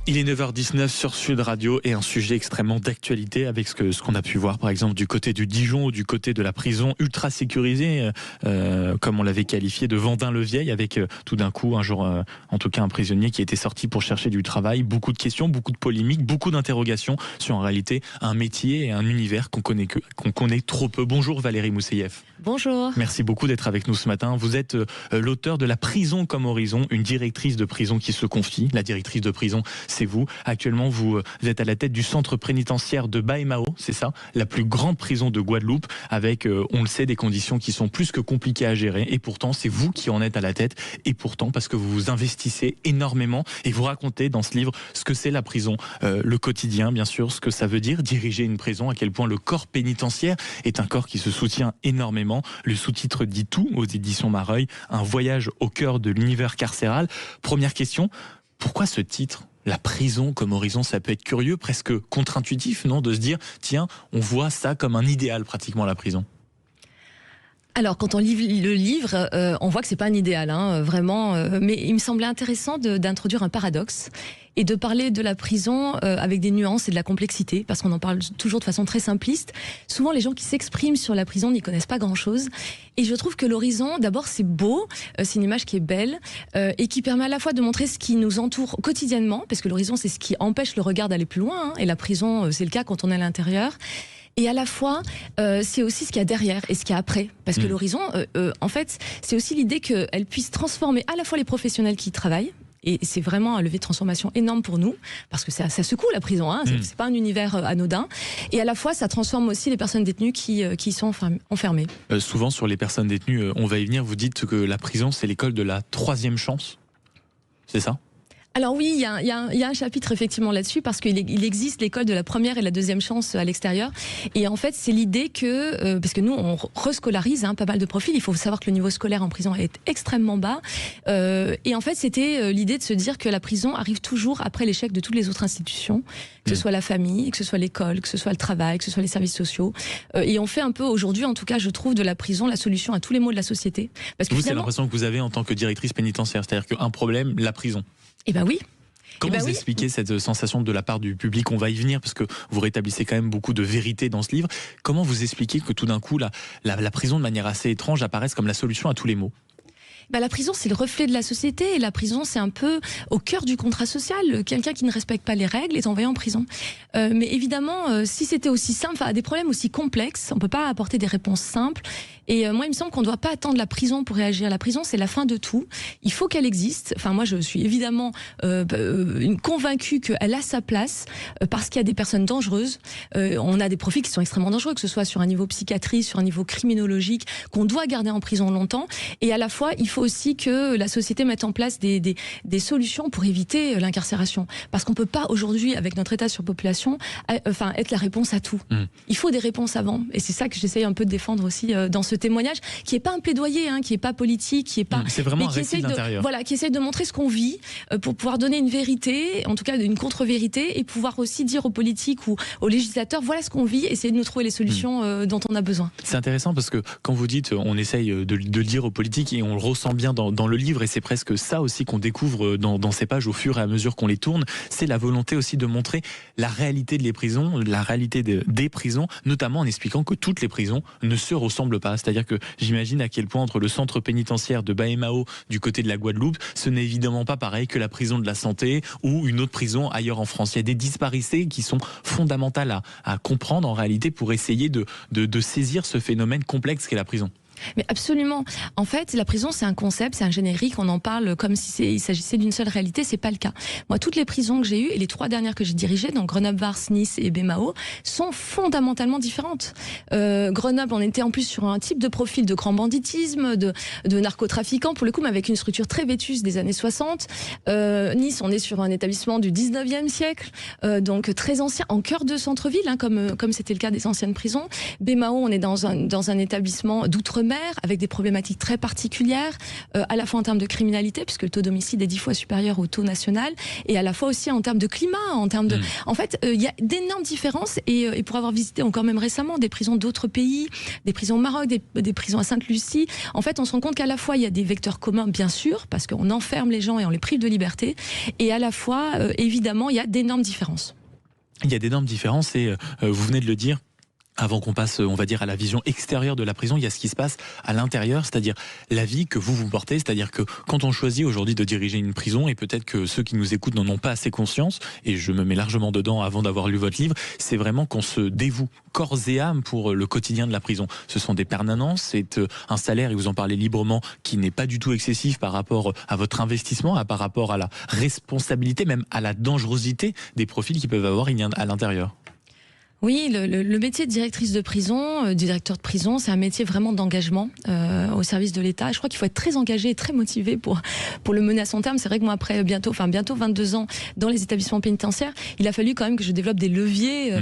Il est 9h19 sur Sud Radio et un sujet extrêmement d'actualité avec ce qu'on a pu voir par exemple du côté du Dijon ou du côté de la prison ultra sécurisée, comme on l'avait qualifié, de Vendin-le-Vieil, avec tout d'un coup un jour, en tout cas un prisonnier qui était sorti pour chercher du travail. Beaucoup de questions, beaucoup de polémiques, beaucoup d'interrogations sur en réalité un métier et un univers qu'on connaît trop peu. Bonjour Valérie Mousseyev. Bonjour. Merci beaucoup d'être avec nous ce matin. Vous êtes l'auteur de La prison comme horizon, une directrice de prison qui se confie. La directrice de prison, c'est vous. Actuellement, vous êtes à la tête du centre pénitentiaire de Baie-Mahault, c'est ça, la plus grande prison de Guadeloupe, avec, on le sait, des conditions qui sont plus que compliquées à gérer. Et pourtant, c'est vous qui en êtes à la tête. Et pourtant, parce que vous vous investissez énormément et vous racontez dans ce livre ce que c'est la prison, le quotidien, bien sûr, ce que ça veut dire diriger une prison, à quel point le corps pénitentiaire est un corps qui se soutient énormément. Le sous-titre dit tout aux éditions Mareuil, un voyage au cœur de l'univers carcéral. Première question, pourquoi ce titre ? La prison comme horizon, ça peut être curieux, presque contre-intuitif, non ? De se dire, tiens, on voit ça comme un idéal pratiquement, la prison. Alors, quand on lit le livre, on voit que c'est pas un idéal, vraiment. Mais il me semblait intéressant d'introduire un paradoxe et de parler de la prison avec des nuances et de la complexité, parce qu'on en parle toujours de façon très simpliste. Souvent, les gens qui s'expriment sur la prison n'y connaissent pas grand-chose. Et je trouve que l'horizon, d'abord, c'est beau, c'est une image qui est belle et qui permet à la fois de montrer ce qui nous entoure quotidiennement, parce que l'horizon, c'est ce qui empêche le regard d'aller plus loin, et la prison, c'est le cas quand on est à l'intérieur. Et à la fois, c'est aussi ce qu'il y a derrière et ce qu'il y a après. Parce que l'horizon, en fait, c'est aussi l'idée qu'elle puisse transformer à la fois les professionnels qui y travaillent. Et c'est vraiment un levier de transformation énorme pour nous, parce que ça secoue la prison, c'est pas un univers anodin. Et à la fois, ça transforme aussi les personnes détenues qui sont enfermées. Souvent, sur les personnes détenues, on va y venir, vous dites que la prison, c'est l'école de la troisième chance. C'est ça ? Alors oui, il y a un chapitre effectivement là-dessus, parce qu'il existe l'école de la première et de la deuxième chance à l'extérieur. Et en fait, c'est l'idée que, parce que nous, on rescolarise pas mal de profils, il faut savoir que le niveau scolaire en prison est extrêmement bas. Et en fait, c'était l'idée de se dire que la prison arrive toujours après l'échec de toutes les autres institutions, que ce soit la famille, que ce soit l'école, que ce soit le travail, que ce soit les services sociaux. Et on fait un peu aujourd'hui, en tout cas, je trouve, de la prison la solution à tous les maux de la société. Parce que vous, c'est l'impression que vous avez en tant que directrice pénitentiaire, c'est-à-dire qu'un problème, la prison. Eh ben oui. Comment vous expliquez cette sensation de la part du public ? On va y venir parce que vous rétablissez quand même beaucoup de vérité dans ce livre. Comment vous expliquez que tout d'un coup, la prison, de manière assez étrange, apparaisse comme la solution à tous les maux ? La prison, c'est le reflet de la société, et la prison, c'est un peu au cœur du contrat social. Quelqu'un qui ne respecte pas les règles est envoyé en prison. Mais évidemment, si c'était aussi simple, à des problèmes aussi complexes, on peut pas apporter des réponses simples. Et moi, il me semble qu'on ne doit pas attendre la prison pour réagir. La prison, c'est la fin de tout. Il faut qu'elle existe. Enfin, moi, je suis évidemment convaincue qu'elle a sa place, parce qu'il y a des personnes dangereuses. On a des profils qui sont extrêmement dangereux, que ce soit sur un niveau psychiatrie, sur un niveau criminologique, qu'on doit garder en prison longtemps. Et à la fois, il faut aussi que la société mette en place des solutions pour éviter l'incarcération. Parce qu'on ne peut pas aujourd'hui, avec notre état de surpopulation, être la réponse à tout. Il faut des réponses avant. Et c'est ça que j'essaye un peu de défendre aussi dans ce témoignage, qui n'est pas un plaidoyer, qui n'est pas politique, qui est pas... C'est vraiment un récit de l'intérieur. Voilà, qui essaie de montrer ce qu'on vit pour pouvoir donner une vérité, en tout cas une contre-vérité, et pouvoir aussi dire aux politiques ou aux législateurs, voilà ce qu'on vit, essayer de nous trouver les solutions dont on a besoin. C'est intéressant parce que quand vous dites, on essaye de le dire aux politiques, et on le ressent bien dans le livre, et c'est presque ça aussi qu'on découvre dans ces pages au fur et à mesure qu'on les tourne, c'est la volonté aussi de montrer la réalité des prisons, la réalité des prisons, notamment en expliquant que toutes les prisons ne se ressemblent pas. C'est-à-dire que j'imagine à quel point entre le centre pénitentiaire de Baie-Mahault du côté de la Guadeloupe, ce n'est évidemment pas pareil que la prison de la Santé ou une autre prison ailleurs en France. Il y a des disparités qui sont fondamentales à comprendre en réalité pour essayer de saisir ce phénomène complexe qu'est la prison. Mais absolument. En fait, la prison, c'est un concept, c'est un générique, on en parle comme il s'agissait d'une seule réalité, c'est pas le cas. Moi, toutes les prisons que j'ai eues, et les 3 dernières que j'ai dirigées, donc Grenoble, Vars, Nice et Baie-Mahault, sont fondamentalement différentes. Grenoble, on était en plus sur un type de profil de grand banditisme, de narcotrafiquants, pour le coup, mais avec une structure très vétuste des années 60. Nice, on est sur un établissement du 19e siècle, donc très ancien, en cœur de centre-ville, comme c'était le cas des anciennes prisons. Baie-Mahault, on est dans un établissement d'outre-mer, mer, avec des problématiques très particulières, à la fois en termes de criminalité, puisque le taux d'homicide est 10 fois supérieur au taux national, et à la fois aussi en termes de climat, en termes de... En fait, il y a d'énormes différences, et pour avoir visité encore même récemment des prisons d'autres pays, des prisons au Maroc, des prisons à Sainte-Lucie, en fait, on se rend compte qu'à la fois, il y a des vecteurs communs, bien sûr, parce qu'on enferme les gens et on les prive de liberté, et à la fois, évidemment, il y a d'énormes différences. Il y a d'énormes différences, et vous venez de le dire. Avant qu'on passe, on va dire, à la vision extérieure de la prison, il y a ce qui se passe à l'intérieur, c'est-à-dire la vie que vous portez, c'est-à-dire que quand on choisit aujourd'hui de diriger une prison, et peut-être que ceux qui nous écoutent n'en ont pas assez conscience, et je me mets largement dedans avant d'avoir lu votre livre, c'est vraiment qu'on se dévoue corps et âme pour le quotidien de la prison. Ce sont des permanences, c'est un salaire, et vous en parlez librement, qui n'est pas du tout excessif par rapport à votre investissement, par rapport à la responsabilité, même à la dangerosité des profils qui peuvent avoir à l'intérieur. Oui, le métier de directrice de prison, directeur de prison, c'est un métier vraiment d'engagement au service de l'État. Je crois qu'il faut être très engagé et très motivé pour le mener à son terme. C'est vrai que moi, après bientôt 22 ans dans les établissements pénitentiaires, il a fallu quand même que je développe des leviers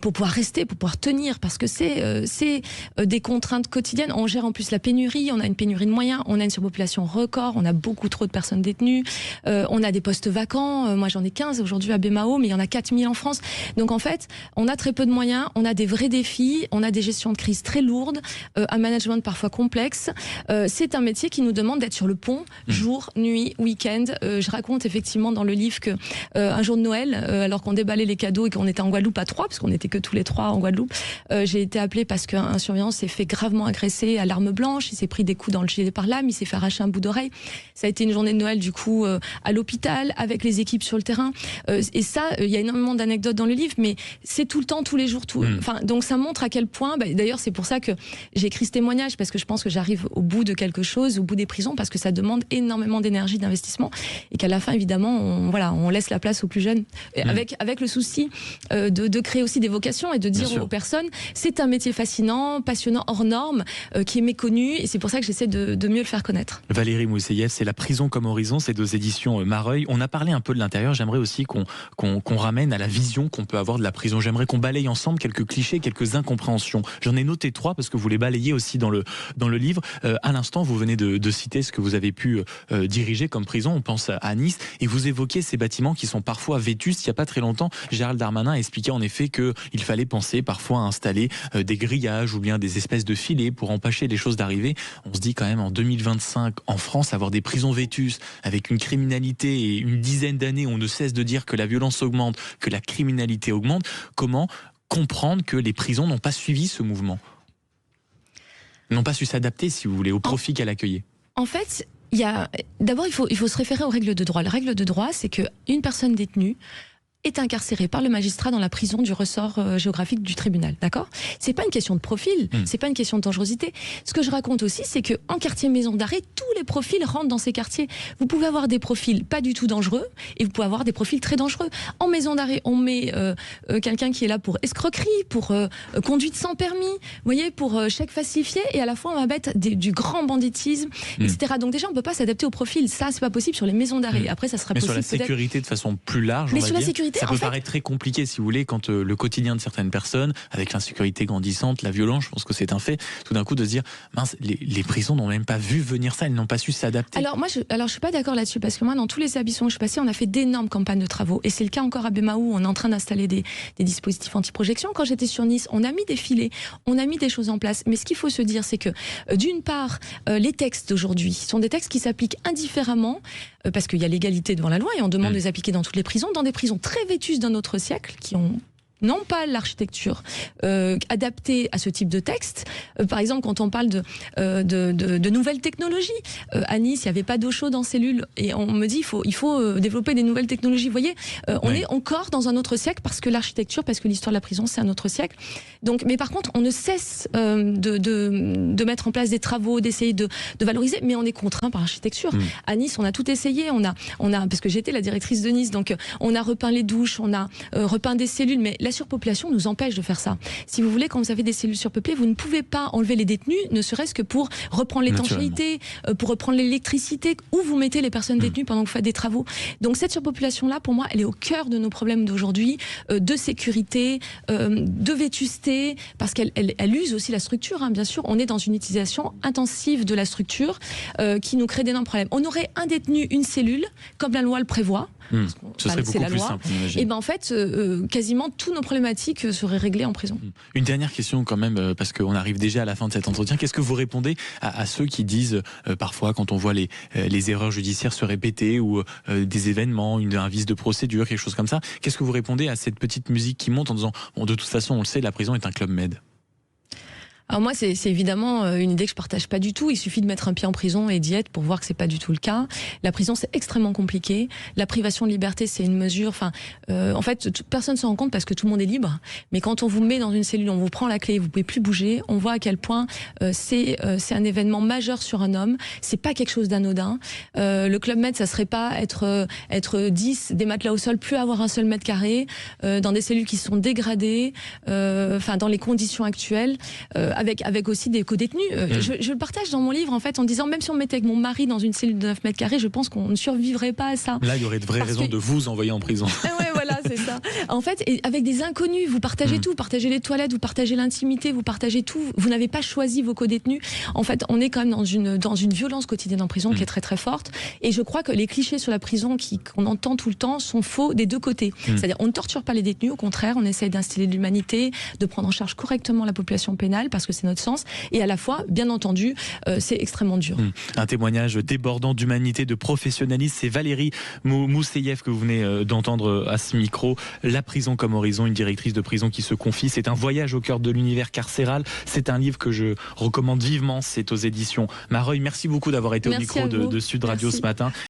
pour pouvoir rester, pour pouvoir tenir, parce que c'est des contraintes quotidiennes. On gère en plus la pénurie, on a une pénurie de moyens, on a une surpopulation record, on a beaucoup trop de personnes détenues, on a des postes vacants. Moi, j'en ai 15 aujourd'hui à BMAO, mais il y en a 4000 en France. Donc en fait, on a très peu de moyens, on a des vrais défis, on a des gestions de crise très lourdes, un management parfois complexe. C'est un métier qui nous demande d'être sur le pont, jour, nuit, week-end. Je raconte effectivement dans le livre que un jour de Noël, alors qu'on déballait les cadeaux et qu'on était en Guadeloupe à 3, parce qu'on n'était que tous les 3 en Guadeloupe, j'ai été appelée parce qu'un surveillant s'est fait gravement agresser à l'arme blanche, il s'est pris des coups dans le gilet par lame, il s'est fait arracher un bout d'oreille. Ça a été une journée de Noël du coup à l'hôpital, avec les équipes sur le terrain. Et ça, il y a énormément d'anecdotes dans le livre, mais c'est tout le temps, tous les jours, enfin, donc ça montre à quel point, d'ailleurs c'est pour ça que j'ai écrit ce témoignage, parce que je pense que j'arrive au bout de quelque chose, au bout des prisons, parce que ça demande énormément d'énergie, d'investissement, et qu'à la fin évidemment on laisse la place aux plus jeunes, avec le souci de créer aussi des vocations et de dire aux personnes, c'est un métier fascinant, passionnant, hors norme, qui est méconnu, et c'est pour ça que j'essaie de mieux le faire connaître. Valérie Mousseyev, c'est La prison comme horizon, c'est aux éditions Mareuil. On a parlé un peu de l'intérieur, j'aimerais aussi qu'on ramène à la vision qu'on peut avoir de la prison. J'aimerais qu'on balaye ensemble quelques clichés, quelques incompréhensions. J'en ai noté 3 parce que vous les balayez aussi dans le livre. À l'instant, vous venez de citer ce que vous avez pu diriger comme prison. On pense à Nice, et vous évoquez ces bâtiments qui sont parfois vétustes. Il n'y a pas très longtemps, Gérald Darmanin expliquait en effet qu'il fallait penser parfois à installer des grillages ou bien des espèces de filets pour empêcher les choses d'arriver. On se dit quand même en 2025 en France, avoir des prisons vétustes avec une criminalité et une dizaine d'années, on ne cesse de dire que la violence augmente, que la criminalité augmente. Comment comprendre que les prisons n'ont pas suivi ce mouvement, n'ont pas su s'adapter, si vous voulez, au profit qu'elle accueillait? En fait, d'abord il faut se référer aux règles de droit. La règle de droit, c'est qu'une personne détenue est incarcéré par le magistrat dans la prison du ressort géographique du tribunal, d'accord? C'est pas une question de profil, c'est pas une question de dangerosité. Ce que je raconte aussi, c'est que en quartier maison d'arrêt, tous les profils rentrent dans ces quartiers. Vous pouvez avoir des profils pas du tout dangereux, et vous pouvez avoir des profils très dangereux. En maison d'arrêt, on met quelqu'un qui est là pour escroquerie, pour conduite sans permis, vous voyez, pour chèque falsifié, et à la fois on va mettre du grand banditisme, etc. Donc déjà, on peut pas s'adapter au profil. Ça, c'est pas possible sur les maisons d'arrêt. Après, ça sera possible. Mais sur la sécurité de façon plus large, on va dire. Ça peut paraître très compliqué, si vous voulez, quand le quotidien de certaines personnes, avec l'insécurité grandissante, la violence, je pense que c'est un fait, tout d'un coup de se dire, mince, les prisons n'ont même pas vu venir ça, elles n'ont pas su s'adapter. Alors je suis pas d'accord là-dessus, parce que moi, dans tous les établissements où je suis passée, on a fait d'énormes campagnes de travaux, et c'est le cas encore à BMAO, on est en train d'installer des dispositifs anti-projection. Quand j'étais sur Nice, on a mis des filets, on a mis des choses en place, mais ce qu'il faut se dire, c'est que d'une part, les textes d'aujourd'hui sont des textes qui s'appliquent indifféremment, parce qu'il y a l'égalité devant la loi, et on demande de les appliquer dans toutes les prisons, dans des prisons très vétustes d'un autre siècle, qui ont non pas l'architecture adaptée à ce type de texte. Par exemple, quand on parle de nouvelles technologies, à Nice, il n'y avait pas d'eau chaude en cellule, et on me dit il faut développer des nouvelles technologies. Vous voyez, on est encore dans un autre siècle, parce que l'architecture, parce que l'histoire de la prison, c'est un autre siècle. Donc, mais par contre, on ne cesse de mettre en place des travaux, d'essayer de valoriser, mais on est contraint par l'architecture. À Nice, on a tout essayé. On a parce que j'étais la directrice de Nice, donc on a repeint les douches, on a repeint des cellules, mais la surpopulation nous empêche de faire ça. Si vous voulez, quand vous avez des cellules surpeuplées, vous ne pouvez pas enlever les détenus, ne serait-ce que pour reprendre l'étanchéité, pour reprendre l'électricité, où vous mettez les personnes détenues pendant que vous faites des travaux. Donc cette surpopulation-là, pour moi, elle est au cœur de nos problèmes d'aujourd'hui, de sécurité, de vétusté, parce qu'elle use aussi la structure, hein, bien sûr. On est dans une utilisation intensive de la structure qui nous crée d'énormes problèmes. On aurait un détenu, une cellule, comme la loi le prévoit. Ce serait beaucoup plus simple, et ben en fait, quasiment toutes nos problématiques seraient réglées en prison. Une dernière question quand même, parce qu'on arrive déjà à la fin de cet entretien. Qu'est-ce que vous répondez à ceux qui disent parfois, quand on voit les erreurs judiciaires se répéter ou des événements, un vice de procédure, quelque chose comme ça, qu'est-ce que vous répondez à cette petite musique qui monte en disant bon, de toute façon, on le sait, la prison est un club med? Alors moi, c'est évidemment une idée que je partage pas du tout. Il suffit de mettre un pied en prison et d'y être pour voir que c'est pas du tout le cas. La prison, c'est extrêmement compliqué. La privation de liberté, c'est une mesure. Enfin, en fait, personne ne s'en rend compte parce que tout le monde est libre. Mais quand on vous met dans une cellule, on vous prend la clé, vous pouvez plus bouger. On voit à quel point c'est un événement majeur sur un homme. C'est pas quelque chose d'anodin. Le club med, ça serait pas être 10, des matelas au sol, plus avoir un seul mètre carré, dans des cellules qui sont dégradées, enfin dans les conditions actuelles. Avec aussi des co-détenus. Je le partage dans mon livre, en fait, en disant, même si on me mettait avec mon mari dans une cellule de 9 mètres carrés, je pense qu'on ne survivrait pas à ça. Là, il y aurait de vraies raisons de vous envoyer en prison. Ouais, voilà, c'est ça. En fait, et avec des inconnus, vous partagez tout. Vous partagez les toilettes, vous partagez l'intimité, vous partagez tout. Vous n'avez pas choisi vos co-détenus. En fait, on est quand même dans une violence quotidienne en prison qui est très très forte. Et je crois que les clichés sur la prison qu'on entend tout le temps sont faux des deux côtés. C'est-à-dire, on ne torture pas les détenus, au contraire, on essaye d'instiller de l'humanité, de prendre en charge correctement la population pénale, parce que c'est notre sens, et à la fois, bien entendu, c'est extrêmement dur. Un témoignage débordant d'humanité, de professionnalisme. C'est Valérie Mousseyev que vous venez d'entendre à ce micro. La prison comme horizon, une directrice de prison qui se confie. C'est un voyage au cœur de l'univers carcéral. C'est un livre que je recommande vivement. C'est aux éditions Mareuil. Merci beaucoup d'avoir été au micro de Sud Radio ce matin.